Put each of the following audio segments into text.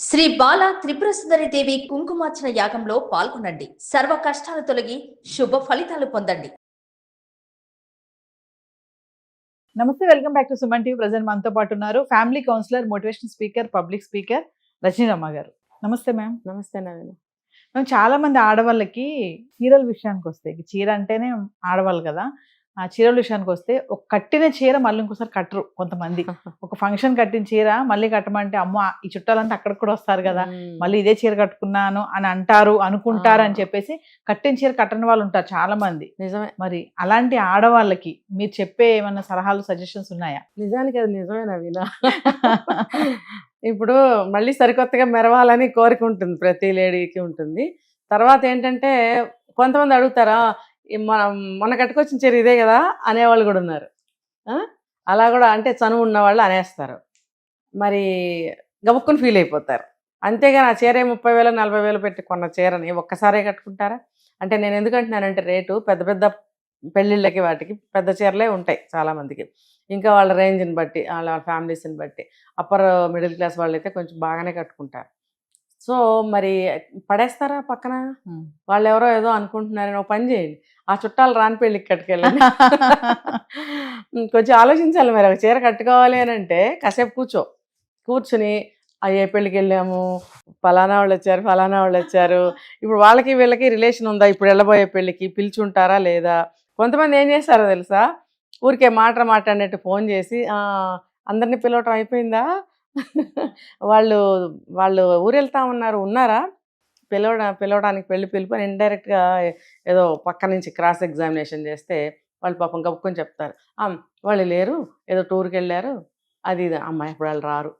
శ్రీ బాల త్రిపుర దేవి కుంకుమార్చన యాగంలో పాల్గొనండి. సర్వ కష్టాలు తొలగి శుభ ఫలితాలు పొందండి. నమస్తే, welcome back to Suman TV. Present మనతో పాటు ఉన్నారు family counsellor, motivation speaker, public speaker రజనీరమ్మ గారు. నమస్తే మ్యామ్. నమస్తే నవీన్. మ్యామ్, చాలా మంది ఆడవాళ్ళకి చీరల విషయానికి వస్తే, చీర అంటేనే ఆడవాళ్ళు కదా, ఆ చీరల విషయానికి వస్తే ఒక కట్టిన చీర మళ్ళీ ఇంకోసారి కట్టరు కొంతమంది. ఒక ఫంక్షన్ కట్టిన చీర మళ్ళీ కట్టమంటే అమ్మో ఈ చుట్టాలంతా అక్కడికి కూడా వస్తారు కదా, మళ్ళీ ఇదే చీర కట్టుకున్నాను అని అంటారు అనుకుంటారు అని చెప్పేసి కట్టిన చీర కట్టని వాళ్ళు ఉంటారు చాలా మంది. నిజమే. మరి అలాంటి ఆడవాళ్ళకి మీరు చెప్పే ఏమన్నా సలహాలు, సజెషన్స్ ఉన్నాయా? నిజానికి అది నిజమే నవీన. ఇప్పుడు మళ్ళీ సరికొత్తగా మెరవాలని కోరిక ఉంటుంది, ప్రతి లేడీకి ఉంటుంది. తర్వాత ఏంటంటే కొంతమంది అడుగుతారా, మనం మొన్న కట్టుకొచ్చిన చీర ఇదే కదా అనేవాళ్ళు కూడా ఉన్నారు. అలా కూడా అంటే చనువు ఉన్న వాళ్ళు అనేస్తారు, మరి గబుక్కుని ఫీల్ అయిపోతారు. అంతేగాని ఆ చీర 30,000 40,000 పెట్టి కొన్న చీరని ఒక్కసారే కట్టుకుంటారా? అంటే నేను ఎందుకంటున్నానంటే రేటు పెద్ద పెద్ద పెళ్ళిళ్ళకి వాటికి పెద్ద చీరలే ఉంటాయి చాలామందికి. ఇంకా వాళ్ళ రేంజ్ని బట్టి, వాళ్ళ ఫ్యామిలీస్ని బట్టి, అప్పర్ మిడిల్ క్లాస్ వాళ్ళు అయితే కొంచెం బాగానే కట్టుకుంటారు. సో మరి పడేస్తారా పక్కన? వాళ్ళు ఎవరో ఏదో అనుకుంటున్నారని ఒక పని చేయండి, ఆ చుట్టాలు రాని పెళ్ళికి కట్టుకెళ్ళండి. కొంచెం ఆలోచించాలి. మరి ఒక చీర కట్టుకోవాలి అని అంటే కాసేపు కూర్చుని ఏ పెళ్ళికి వెళ్ళాము, ఫలానా వాళ్ళు వచ్చారు, ఇప్పుడు వాళ్ళకి వీళ్ళకి రిలేషన్ ఉందా, ఇప్పుడు వెళ్ళబోయే పెళ్ళికి పిలిచుంటారా లేదా? కొంతమంది ఏం చేస్తారో తెలుసా, ఊరికే మాట్లాడినట్టు ఫోన్ చేసి అందరినీ పిలవటం అయిపోయిందా, వాళ్ళు ఊరు వెళ్తా ఉన్నారా, పిలవడానికి పెళ్లి పిలుపు అని ఇండైరెక్ట్గా ఏదో పక్క నుంచి క్రాస్ ఎగ్జామినేషన్ చేస్తే వాళ్ళు పాపం గబుక్కొని చెప్తారు, వాళ్ళు లేరు, ఏదో టూర్కి వెళ్ళారు, అది ఇది, అమ్మాయి ఇప్పుడు వాళ్ళు రారు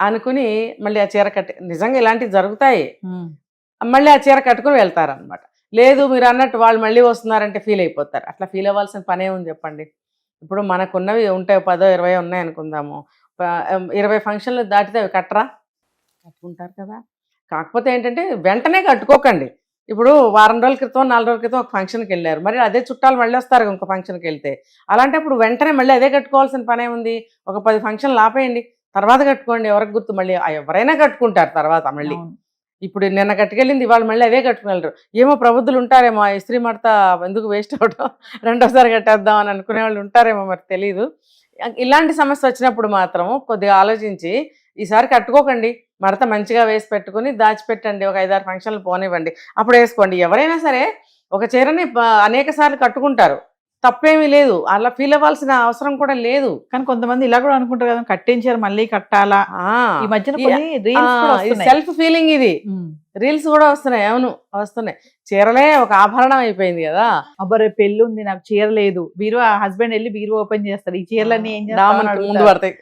అనుకుని మళ్ళీ ఆ చీర నిజంగా ఇలాంటివి జరుగుతాయి. మళ్ళీ ఆ చీర కట్టుకుని వెళ్తారు అనమాట. లేదు మీరు అన్నట్టు వాళ్ళు మళ్ళీ వస్తున్నారంటే ఫీల్ అయిపోతారు. అట్లా ఫీల్ అవ్వాల్సిన పనే ఉంది చెప్పండి. ఇప్పుడు మనకున్నవి ఉంటాయి 10 20 ఉన్నాయి అనుకుందాము, 20 ఫంక్షన్లు దాటితే అవి కట్టుకుంటారు కదా. కాకపోతే ఏంటంటే వెంటనే కట్టుకోకండి. ఇప్పుడు వారం రోజుల క్రితం 4 రోజుల క్రితం ఒక ఫంక్షన్కి వెళ్ళారు, మరి అదే చుట్టాలు మళ్ళీ వస్తారు ఇంకో ఫంక్షన్కి వెళ్తే. అలాంటప్పుడు వెంటనే మళ్ళీ అదే కట్టుకోవాల్సిన పనే ఉంది. ఒక 10 ఫంక్షన్లు ఆపేయండి, తర్వాత కట్టుకోండి. ఎవరికి గుర్తు, మళ్ళీ ఎవరైనా కట్టుకుంటారు తర్వాత మళ్ళీ. ఇప్పుడు నిన్న కట్టుకెళ్ళింది ఇవాళ మళ్ళీ అదే కట్టుకునేళ్ళరు. ఏమో ప్రబుద్ధులు ఉంటారేమో, ఇస్త్రీ మడత ఎందుకు వేస్ట్ అవడం, రెండోసారి కట్టేద్దాం అని అనుకునే వాళ్ళు ఉంటారేమో, మరి తెలీదు. ఇలాంటి సమస్య వచ్చినప్పుడు మాత్రం కొద్దిగా ఆలోచించి ఈసారి కట్టుకోకండి, మడత మంచిగా వేసి పెట్టుకుని దాచిపెట్టండి, ఒక 5-6 ఫంక్షన్లు పోనివ్వండి, అప్పుడు వేసుకోండి. ఎవరైనా సరే ఒక చీరని అనేక సార్లు కట్టుకుంటారు, తప్పేమీ లేదు, అలా ఫీల్ అవ్వాల్సిన అవసరం కూడా లేదు. కానీ కొంతమంది ఇలా కూడా అనుకుంటారు కదా, కట్టించారు మళ్ళీ కట్టాలా. ఈ మధ్యన సెల్ఫ్ ఫీలింగ్, ఇది రీల్స్ కూడా వస్తున్నాయి. అవును, వస్తున్నాయి. చీరలే ఒక ఆభరణం అయిపోయింది కదా. అబ్బరే పెళ్ళి ఉంది, నాకు చీర లేదు, బీరువా హస్బెండ్ వెళ్ళి బీరువా ఓపెన్ చేస్తారు, ఈ చీరలన్నీ ఏం చేస్తామని ముందు పడతాయి,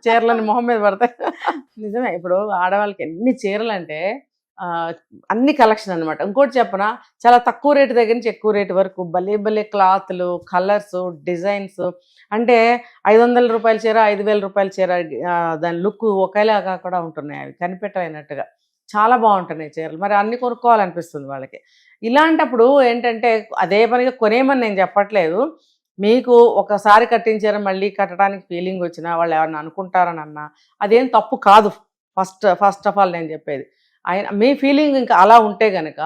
చీరలని మొహం మీద పడతాయి. నిజమే. ఇప్పుడు ఆడవాళ్ళకి ఎన్ని చీరలు అంటే అన్ని కలెక్షన్ అనమాట. ఇంకోటి చెప్పనా, చాలా తక్కువ రేటు దగ్గర నుంచి ఎక్కువ రేటు వరకు భలే క్లాత్లు, కలర్స్, డిజైన్స్. అంటే 500 రూపాయల చీర, 5,000 రూపాయల చీర, దాని లుక్ ఒకేలాగా కూడా ఉంటున్నాయి. అవి కనిపెట్టలేనట్టుగా చాలా బాగుంటున్నాయి చీరలు. మరి అన్ని కొనుక్కోవాలనిపిస్తుంది వాళ్ళకి. ఇలాంటప్పుడు ఏంటంటే అదే పనిగా కొనేమని నేను చెప్పట్లేదు. మీకు ఒకసారి కట్టించారు మళ్ళీ కట్టడానికి ఫీలింగ్ వచ్చినా, వాళ్ళు ఎవరన్నా అనుకుంటారని అన్నా అదేం తప్పు కాదు. ఫస్ట్ ఆఫ్ ఆల్ నేను చెప్పేది, మీ ఫీలింగ్ ఇంకా అలా ఉంటే గనక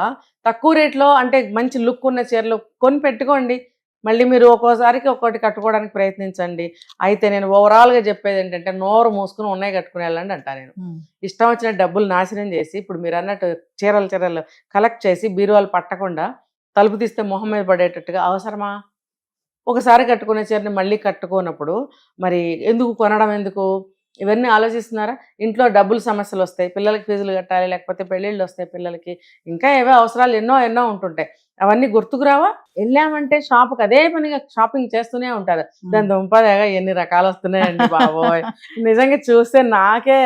తక్కువ రేట్లో అంటే మంచి లుక్ ఉన్న చీరలు కొని పెట్టుకోండి. మళ్ళీ మీరు ఒక్కోసారికి ఒక్కోటి కట్టుకోవడానికి ప్రయత్నించండి. అయితే నేను ఓవరాల్గా చెప్పేది ఏంటంటే, నోరు మూసుకుని ఉన్నాయి కట్టుకుని వెళ్ళండి అంటా నేను. ఇష్టం వచ్చిన డబ్బులు నాశనం చేసి, ఇప్పుడు మీరు అన్నట్టు చీరలు కలెక్ట్ చేసి బీరువాలు పట్టకుండా తలుపు తీస్తే మొహం మీద పడేటట్టుగా అవసరమా? ఒకసారి కట్టుకునే చీరని మళ్ళీ కట్టుకోనప్పుడు మరి ఎందుకు కొనడం, ఎందుకు? ఇవన్నీ ఆలోచిస్తున్నారా? ఇంట్లో డబ్బులు సమస్యలు వస్తాయి, పిల్లలకి ఫీజులు కట్టాలి, లేకపోతే పెళ్ళిళ్ళు వస్తాయి పిల్లలకి, ఇంకా ఏవో అవసరాలు ఎన్నో ఉంటుంటాయి. అవన్నీ గుర్తుకురావా? వెళ్ళామంటే షాప్కి అదే పనిగా షాపింగ్ చేస్తూనే ఉంటారు. దాని దుంపదేగా ఎన్ని రకాలు వస్తున్నాయండి బాబోయ్. నిజంగా చూస్తే నాకే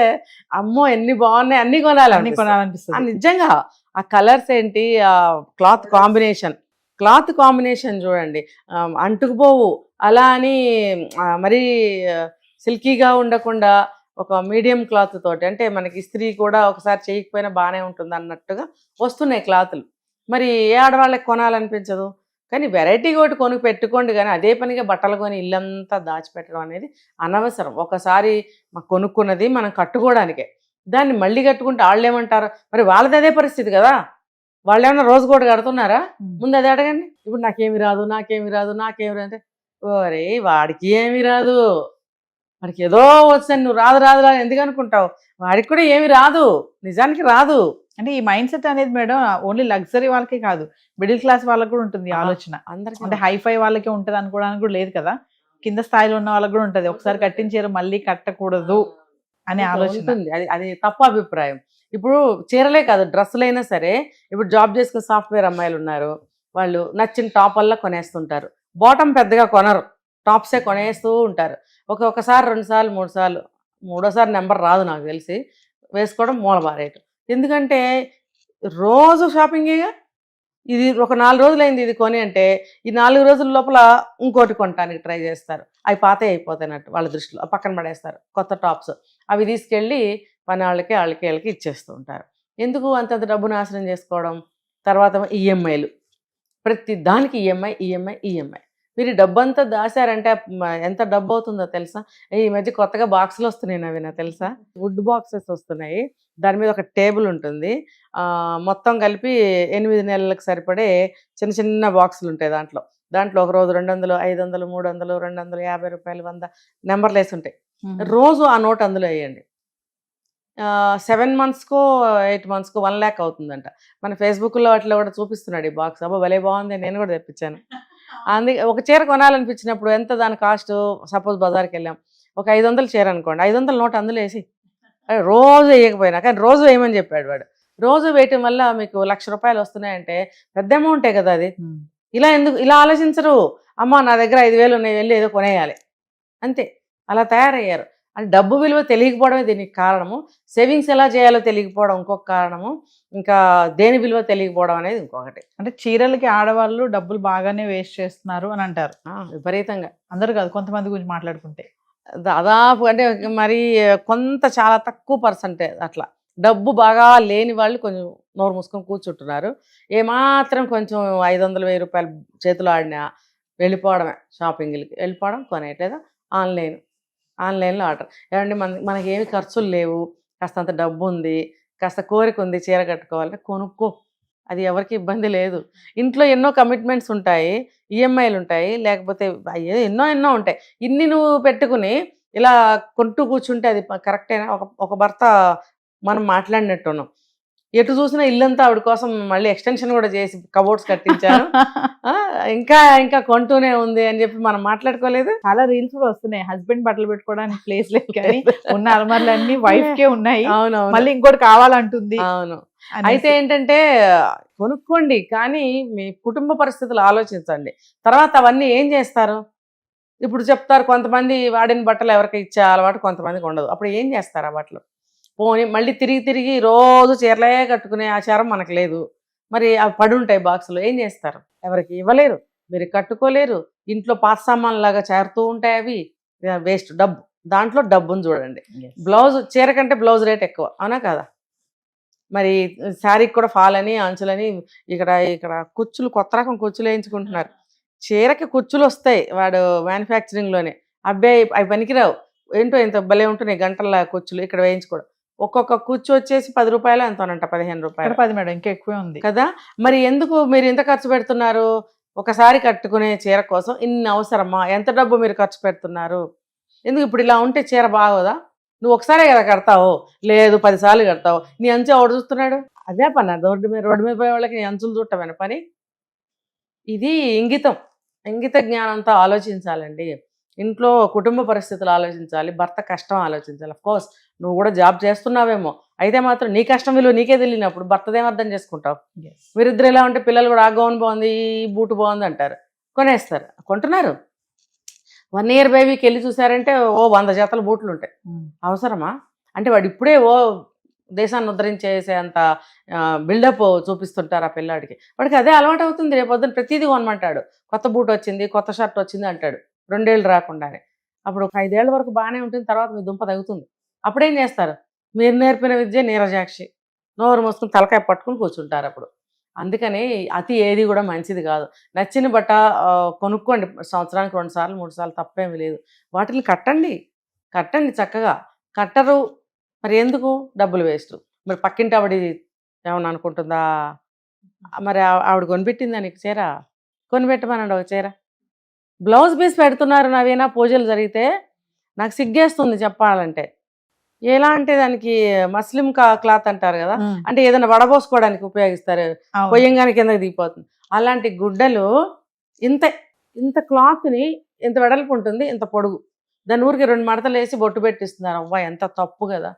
అమ్మో ఎన్ని బాగున్నాయి, అన్ని కొనాలనిపిస్తుంది. నిజంగా ఆ కలర్స్ ఏంటి, ఆ క్లాత్ కాంబినేషన్ చూడండి, అంటుకుపోవు. అలా అని మరీ సిల్కీగా ఉండకుండా ఒక మీడియం క్లాత్ తోటి, అంటే మనకి ఇస్త్రీ కూడా ఒకసారి చేయకపోయినా బాగానే ఉంటుంది అన్నట్టుగా వస్తున్నాయి క్లాతులు. మరి ఏ ఆడవాళ్ళకి కొనాలనిపించదు? కానీ వెరైటీ ఒకటి కొనుక్కు పెట్టుకోండి, కానీ అదే పనిగా బట్టలు కొని ఇల్లంతా దాచిపెట్టడం అనేది అనవసరం. ఒకసారి కొనుక్కున్నది మనం కట్టుకోవడానికే. దాన్ని మళ్ళీ కట్టుకుంటే వాళ్ళు ఏమంటారు? మరి వాళ్ళది అదే పరిస్థితి కదా. వాళ్ళు ఏమన్నా రోజు కూడా కడుతున్నారా? ముందు అది అడగండి. ఇప్పుడు నాకేమి రాదు అంటే ఓరే వాడికి ఏమి రాదు, వాడికి ఏదో వచ్చని నువ్వు రాదు రాదు రాదు ఎందుకు అనుకుంటావు? వాడికి కూడా ఏమి రాదు, నిజానికి రాదు. అంటే ఈ మైండ్ సెట్ అనేది మేడం ఓన్లీ లగ్జరీ వాళ్ళకే కాదు, మిడిల్ క్లాస్ వాళ్ళకి కూడా ఉంటుంది ఈ ఆలోచన. అందరికీ అంటే హైఫై వాళ్ళకే ఉంటది అనుకోవడానికి కూడా లేదు కదా, కింద స్థాయిలో ఉన్న వాళ్ళకి కూడా ఉంటది. ఒకసారి కట్టించారు మళ్ళీ కట్టకూడదు అనే ఆలోచన ఉంటుంది. అది అది తప్పు అభిప్రాయం. ఇప్పుడు చీరలే కాదు, డ్రెస్సులైనా సరే, ఇప్పుడు జాబ్ చేసుకునే సాఫ్ట్వేర్ అమ్మాయిలు ఉన్నారు, వాళ్ళు నచ్చిన టాప్ వల్ల కొనేస్తుంటారు, బాటమ్ పెద్దగా కొనరు, టాప్సే కొనేస్తూ ఉంటారు. ఒకసారి 2 సార్లు 3 సార్లు, మూడోసారి నెంబర్ రాదు నాకు తెలిసి, వేసుకోవడం మూలబారేయటం. ఎందుకంటే రోజు షాపింగేగా. ఇది ఒక 4 రోజులైంది ఇది కొని అంటే, ఈ 4 రోజుల లోపల ఇంకోటి కొనడానికి ట్రై చేస్తారు. అవి పాతే అయిపోతాయినట్టు వాళ్ళ దృష్టిలో, పక్కన పడేస్తారు కొత్త టాప్స్. అవి తీసుకెళ్ళి పని వాళ్ళకి ఇచ్చేస్తూ ఉంటారు. ఎందుకు అంతంత డబ్బు నాశనం చేసుకోవడం? తర్వాత ఈఎంఐలు, ప్రతి దానికి ఈఎంఐ. మీరు డబ్బంతా దాశారంటే ఎంత డబ్బు అవుతుందో తెలుసా? ఈ మధ్య కొత్తగా బాక్సులు వస్తున్నాయి నవీన, తెలుసా? వుడ్ బాక్సెస్ వస్తున్నాయి, దాని మీద ఒక టేబుల్ ఉంటుంది, మొత్తం కలిపి 8 నెలలకు సరిపడే చిన్న చిన్న బాక్సులు ఉంటాయి. దాంట్లో ఒక రోజు 200, 500, 300, 250 రూపాయలు, 100 నెంబర్లు వేసి ఉంటాయి. రోజు ఆ నోట్ అందులో వేయండి. 7 monthskో 8 monthskో 1 lakh అవుతుందంట. మన ఫేస్బుక్లో వాటిలో కూడా చూపిస్తున్నాడు ఈ బాక్స్. అబ్బా భలే బాగుంది, నేను కూడా తెప్పించాను. అందుకే ఒక చీర కొనాలనిపించినప్పుడు ఎంత దాని కాస్ట్, సపోజ్ బజార్కి వెళ్ళాం, ఒక 500 చీర అనుకోండి, 500 నోట్ అందులో వేసి, రోజు వేయకపోయినా కానీ రోజు వేయమని చెప్పాడు వాడు. రోజు వేయటం వల్ల మీకు 1,00,000 రూపాయలు వస్తున్నాయంటే పెద్ద అమౌంటే కదా అది. ఇలా ఆలోచించరు. అమ్మ నా దగ్గర 5,000 ఉన్నాయి, వెళ్ళి ఏదో కొనేయాలి అంతే, అలా తయారయ్యారు. అంటే డబ్బు విలువ తెలియకపోవడమే దీనికి కారణము, సేవింగ్స్ ఎలా చేయాలో తెలియకపోవడం ఇంకొక కారణము, ఇంకా దేని విలువ తెలియకపోవడం అనేది ఇంకొకటి. అంటే చీరలకి ఆడవాళ్ళు డబ్బులు బాగానే వేస్ట్ చేస్తున్నారు అని అంటారు విపరీతంగా. అందరూ కాదు, కొంతమంది గురించి మాట్లాడుకుంటే దాదాపు అంటే మరి కొంత చాలా తక్కువ పర్సెంటేజ్ అట్లా డబ్బు బాగా లేని వాళ్ళు కొంచెం నోరు మూసుకొని కూర్చుంటున్నారు. ఏమాత్రం కొంచెం 500, 1000 రూపాయలు చేతిలో ఆడినా వెళ్ళిపోవడమే, షాపింగ్లకి వెళ్ళిపోవడం, కొనేయట్లేదా ఆన్లైన్లో ఆర్డర్. ఏమంటే మనకి ఏమి ఖర్చులు లేవు, కాస్తంత డబ్బు ఉంది, కాస్త కోరిక ఉంది చీర కట్టుకోవాలంటే కొనుక్కో, అది ఎవరికి ఇబ్బంది లేదు. ఇంట్లో ఎన్నో కమిట్మెంట్స్ ఉంటాయి, ఈఎంఐలు ఉంటాయి, లేకపోతే ఎన్నో ఉంటాయి. ఇన్ని నువ్వు పెట్టుకుని ఇలా కొంటూ కూర్చుంటే అది కరెక్టేనా? ఒక భర్త మనం మాట్లాడినట్టున్నాం, ఎటు చూసినా ఇల్లంతా ఆవిడ కోసం మళ్ళీ ఎక్స్టెన్షన్ కూడా చేసి కబోర్డ్స్ కట్టించారు, ఇంకా కొంటూనే ఉంది అని చెప్పి మనం మాట్లాడుకోలేదు. చాలా రీల్స్ కూడా వస్తున్నాయి, హస్బెండ్ బట్టలు పెట్టుకోవడానికి ప్లేస్ లేదు కానీ ఉన్న అలమార్లన్నీ వైఫ్ కే ఉన్నాయి, అవునవును, మళ్ళీ ఇంకోటి కావాలంటుంది. అవును. అయితే ఏంటంటే కొనుక్కోండి, కానీ మీ కుటుంబ పరిస్థితులు ఆలోచించండి. తర్వాత అవన్నీ ఏం చేస్తారు? ఇప్పుడు చెప్తారు కొంతమంది, వాడిన బట్టలు ఎవరికి ఇచ్చే అలవాటు కొంతమందికి ఉండదు, అప్పుడు ఏం చేస్తారు ఆ బట్టలు? పోనీ మళ్ళీ తిరిగి రోజు చీరలే కట్టుకునే ఆచారం మనకు లేదు, మరి అవి పడి ఉంటాయి బాక్సులు, ఏం చేస్తారు? ఎవరికి ఇవ్వలేరు, మీరు కట్టుకోలేరు, ఇంట్లో పాత సామాన్ లాగా చేరుతూ ఉంటాయి, అవి వేస్ట్ డబ్బు. దాంట్లో డబ్బును చూడండి. బ్లౌజ్, చీర కంటే బ్లౌజ్ రేట్ ఎక్కువ, అవునా కదా? మరి శారీకి కూడా ఫాల్ అని, అంచులని, ఇక్కడ కుచ్చులు, కొత్త రకం కుచ్చులు వేయించుకుంటున్నారు. చీరకి కుచ్చులు వస్తాయి వాడు మ్యానుఫ్యాక్చరింగ్లోనే, అబ్బాయి అవి పనికిరావు, ఏంటో ఇంత భలే ఉంటున్నాయి గంటల కుచ్చులు ఇక్కడ వేయించుకోవడం. ఒక్కొక్క కుచ్చు వచ్చేసి 10 రూపాయలు ఎంతోనంట, 15 రూపాయలు. 10 మేడం, ఇంకా ఎక్కువే ఉంది కదా. మరి ఎందుకు మీరు ఇంత ఖర్చు పెడుతున్నారు? ఒకసారి కట్టుకునే చీర కోసం ఇన్ని అవసరమా? ఎంత డబ్బు మీరు ఖర్చు పెడుతున్నారు? ఎందుకు ఇప్పుడు ఇలా ఉంటే చీర బాగోదా? నువ్వు ఒకసారే కదా కడతావు, లేదు 10 సార్లు కడతావు, నీ అంచు ఎవడు చూస్తున్నాడు? అదే పని, రోడ్డు మీద పోయే వాళ్ళకి నీ అంచులు చూడటమైన పని. ఇది ఇంగిత జ్ఞానంతో ఆలోచించాలండి. ఇంట్లో కుటుంబ పరిస్థితులు ఆలోచించాలి, భర్త కష్టం ఆలోచించాలి. అఫ్కోర్స్ నువ్వు కూడా జాబ్ చేస్తున్నావేమో, అయితే మాత్రం నీ కష్టం విలువ నీకే తెలియనప్పుడు భర్తదేం అర్థం చేసుకుంటావు? వీరిద్దరు ఎలా ఉంటే పిల్లలు కూడా ఆ గౌన్ బాగుంది, ఈ బూటు బాగుంది అంటారు, కొనేస్తారు, కొంటున్నారు. 1 year బేబీకి వెళ్ళి చూసారంటే 100 జతల బూట్లు ఉంటాయి. అవసరమా? అంటే వాడు ఇప్పుడే దేశాన్ని ఉద్ధరించేసే అంత బిల్డప్ చూపిస్తుంటారు ఆ పిల్లాడికి. వాడికి అదే అలవాటు అవుతుంది, రేపొద్దున ప్రతిదీ కొనమంటాడు. కొత్త బూట్ వచ్చింది, కొత్త షర్ట్ వచ్చింది అంటాడు, 2 ఏళ్ళు రాకుండానే. అప్పుడు ఒక 5 ఏళ్ల వరకు బాగానే ఉంటుంది, తర్వాత మీ దుంప తగ్గుతుంది. అప్పుడేం చేస్తారు? మీరు నేర్పిన విద్య నీరజాక్షి, నోరు మూసుకుని తలకాయ పట్టుకుని కూర్చుంటారు అప్పుడు. అందుకని అతి ఏది కూడా మంచిది కాదు. నచ్చిన బట్ట కొనుక్కోండి, సంవత్సరానికి 2 సార్లు 3 సార్లు, తప్పేమీ లేదు. వాటిని కట్టండి చక్కగా. కట్టరు మరి ఎందుకు డబ్బులు వేస్ట్. మరి పక్కింటి ఆవిడ ఏమన్నా అనుకుంటుందా? మరి ఆవిడ కొనిపెట్టిందా నీకు చీర? కొనిపెట్టమనండి ఒక చీర. బ్లౌజ్ పీస్ పెడుతున్నారు నవీనా పూజలు జరిగితే నాకు సిగ్గేస్తుంది చెప్పాలంటే. ఎలా అంటే దానికి మస్లిం క్లాత్ అంటారు కదా, అంటే ఏదైనా వడబోసుకోవడానికి ఉపయోగిస్తారు, కొయ్యంగానే కిందకి దిగిపోతుంది. అలాంటి గుడ్డలు ఇంత ఇంత క్లాత్ని ఇంత వెడల్పు ఉంటుంది, ఇంత పొడుగు, దాని ఊరికి 2 మడతలు వేసి బొట్టు పెట్టిస్తున్నారు. అవ్వ ఎంత తప్పు కదా.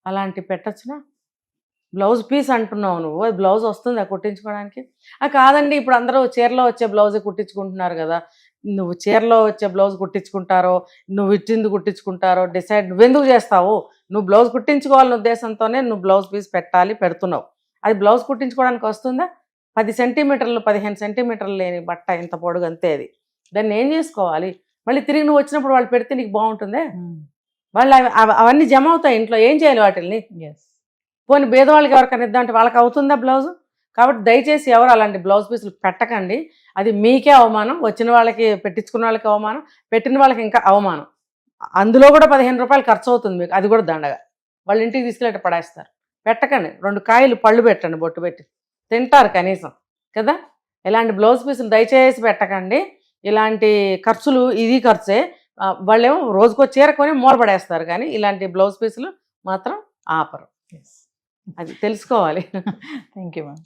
అలాంటి పెట్టచ్చునా? బ్లౌజ్ పీస్ అంటున్నావు నువ్వు, అది బ్లౌజ్ వస్తుందా కుట్టించుకోవడానికి? కాదండి, ఇప్పుడు అందరూ చీరలో వచ్చే బ్లౌజ్ కుట్టించుకుంటున్నారు కదా. నువ్వు చీరలో వచ్చే బ్లౌజ్ కుట్టించుకుంటారో నువ్వు ఇచ్చింది కుట్టించుకుంటారో డిసైడ్ నువ్వెందుకు చేస్తావు? నువ్వు బ్లౌజ్ కుట్టించుకోవాలనే ఉద్దేశంతోనే నువ్వు బ్లౌజ్ పీస్ పెట్టాలి, పెడుతున్నావు. అది బ్లౌజ్ కుట్టించుకోవడానికి వస్తుందా? 10 సెంటీమీటర్లు 15 సెంటీమీటర్లు లేని బట్ట ఇంత పొడుగు అంతే. అది దాన్ని ఏం చేసుకోవాలి? మళ్ళీ తిరిగి నువ్వు వచ్చినప్పుడు వాళ్ళు పెడితే నీకు బాగుంటుందే? వాళ్ళు అవన్నీ జమ అవుతాయి ఇంట్లో, ఏం చేయాలి వాటిని? పోనీ పేదవాళ్ళకి ఎవరికైనా ఇద్దామంటే వాళ్ళకి అవుతుందా బ్లౌజు? కాబట్టి దయచేసి ఎవరు అలాంటి బ్లౌజ్ పీసులు పెట్టకండి. అది మీకే అవమానం, వచ్చిన వాళ్ళకి పెట్టించుకున్న వాళ్ళకి అవమానం, పెట్టిన వాళ్ళకి ఇంకా అవమానం. అందులో కూడా 15 రూపాయలు ఖర్చు అవుతుంది మీకు, అది కూడా దండగా. వాళ్ళ ఇంటికి తీసుకెళ్ళి పడేస్తారు. పెట్టకండి. 2 కాయలు పళ్ళు పెట్టండి, బొట్టు పెట్టి తింటారు కనీసం కదా. ఇలాంటి బ్లౌజ్ పీసులు దయచేసి పెట్టకండి. ఇలాంటి ఖర్చులు ఇది ఖర్చే. వాళ్ళేమో రోజుకో చీర కొని మూలపడేస్తారు, కానీ ఇలాంటి బ్లౌజ్ పీసులు మాత్రం ఆపరు. అది తెలుసుకోవాలి. Thank you ma'am.